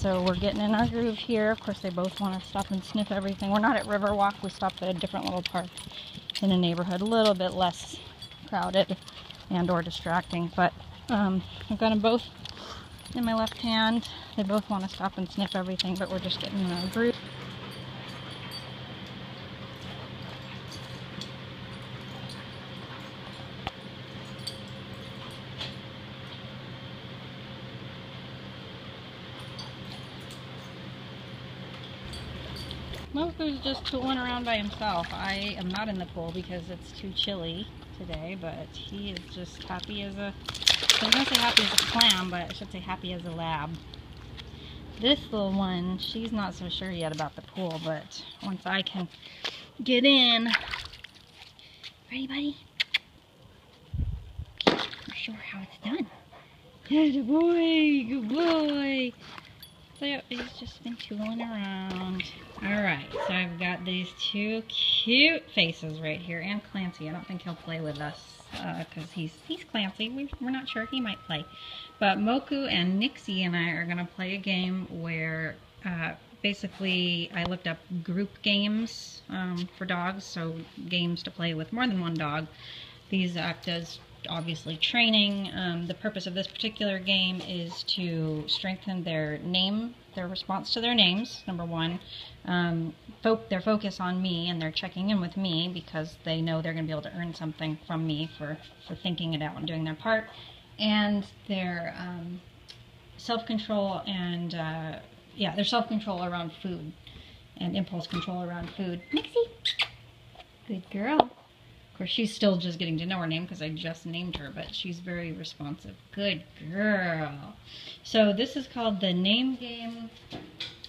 So we're getting in our groove here. Of course, they both want to stop and sniff everything. We're not at Riverwalk. We stopped at a different little park in a neighborhood, a little bit less crowded and or distracting. But I've got them both in my left hand. They both want to stop and sniff everything, but we're just getting in our groove. Moku's just tooling around by himself. I am not in the pool because it's too chilly today, but he is just happy as a, I was going to say happy as a clam, but I should say happy as a lab. This little one, she's not so sure yet about the pool, but once I can get in. Ready, buddy? Not sure how it's done. Good boy, good boy. So he's just been tooling around. Alright, so I've got these two cute faces right here, and Clancy. I don't think he'll play with us because he's Clancy. We're not sure, he might play. But Moku and Nixie and I are going to play a game where basically I looked up group games for dogs, so games to play with more than one dog. These act as obviously training. The purpose of this particular game is to strengthen their name, their response to their names, number one. Their focus on me, and they're checking in with me because they know they're going to be able to earn something from me for thinking it out and doing their part. And their self-control and, their self-control around food and impulse control around food. Nixie! Good girl. Of course, she's still just getting to know her name because I just named her, but she's very responsive. Good girl. So this is called the name game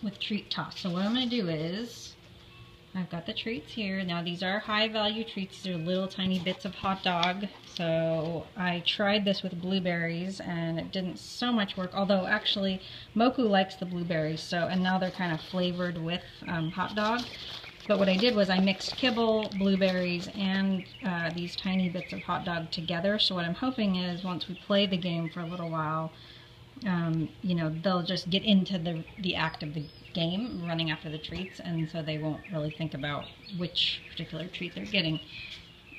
with treat toss. So what I'm going to do is, I've got the treats here. Now these are high value treats. They're little tiny bits of hot dog. So I tried this with blueberries and it didn't so much work, although actually Moku likes the blueberries. And now they're kind of flavored with hot dog. But what I did was I mixed kibble, blueberries, and these tiny bits of hot dog together. So what I'm hoping is once we play the game for a little while, you know, they'll just get into the act of the game, running after the treats, and so they won't really think about which particular treat they're getting.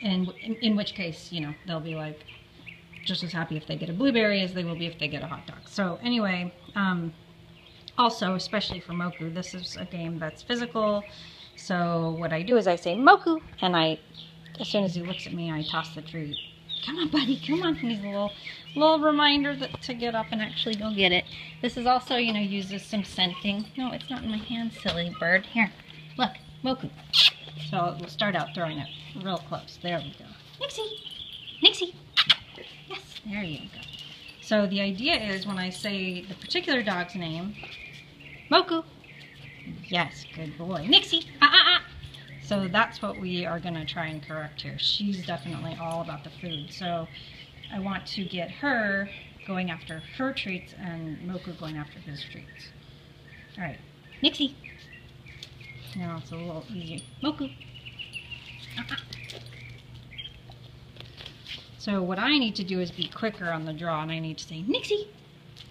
And in which case, you know, they'll be like just as happy if they get a blueberry as they will be if they get a hot dog. So anyway, also, especially for Moku, this is a game that's physical. So what I do is I say, Moku, and as soon as he looks at me, I toss the treat. Come on, buddy, come on. He needs a little reminder to get up and actually go get it. This is also, you know, uses some scenting. No, it's not in my hand, silly bird. Here, look, Moku. So we'll start out throwing it real close. There we go. Nixie, Nixie. Yes, there you go. So the idea is when I say the particular dog's name, Moku. Yes, good boy. Nixie! So that's what we are going to try and correct here. She's definitely all about the food. So I want to get her going after her treats and Moku going after his treats. Alright. Nixie! Now it's a little easier. Moku! So what I need to do is be quicker on the draw, and I need to say, Nixie!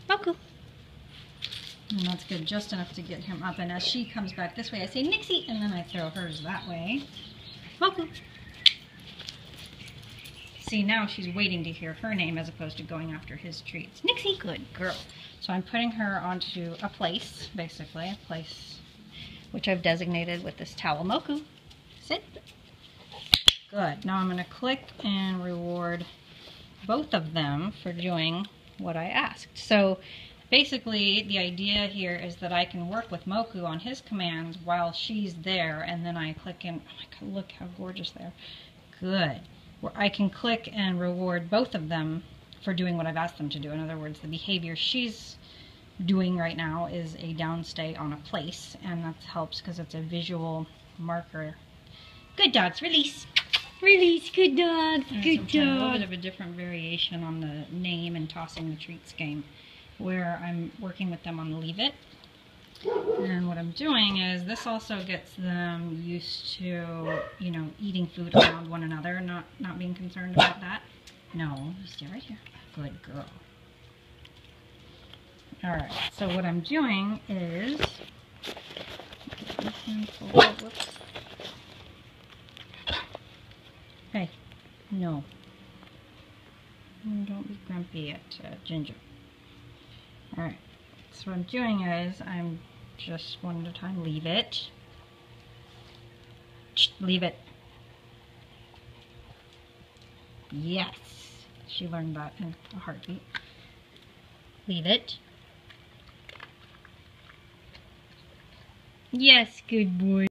Moku! And that's good, just enough to get him up. And as she comes back this way, I say, Nixie, and then I throw hers that way. Moku. See, now she's waiting to hear her name as opposed to going after his treats. Nixie, good girl. So I'm putting her onto a place, basically, a place which I've designated with this towel. Moku, sit. Good. Now I'm going to click and reward both of them for doing what I asked. So basically, the idea here is that I can work with Moku on his commands while she's there, and then I click and, oh my god, look how gorgeous they are. Good. Where I can click and reward both of them for doing what I've asked them to do. In other words, the behavior she's doing right now is a downstay on a place, and that helps because it's a visual marker. Good dogs, release. Release, good dogs, good dog. A little bit of a different variation on the name and tossing the treats game, where I'm working with them on leave it. And what I'm doing is this also gets them used to, you know, eating food around one another, not being concerned about that. No, stay right here. Good girl. Alright, so what I'm doing is... Whoops. Hey, no. Don't be grumpy at Ginger. Alright, so what I'm doing is I'm just one at a time. Leave it. Leave it. Yes. She learned that in a heartbeat. Leave it. Yes, good boy.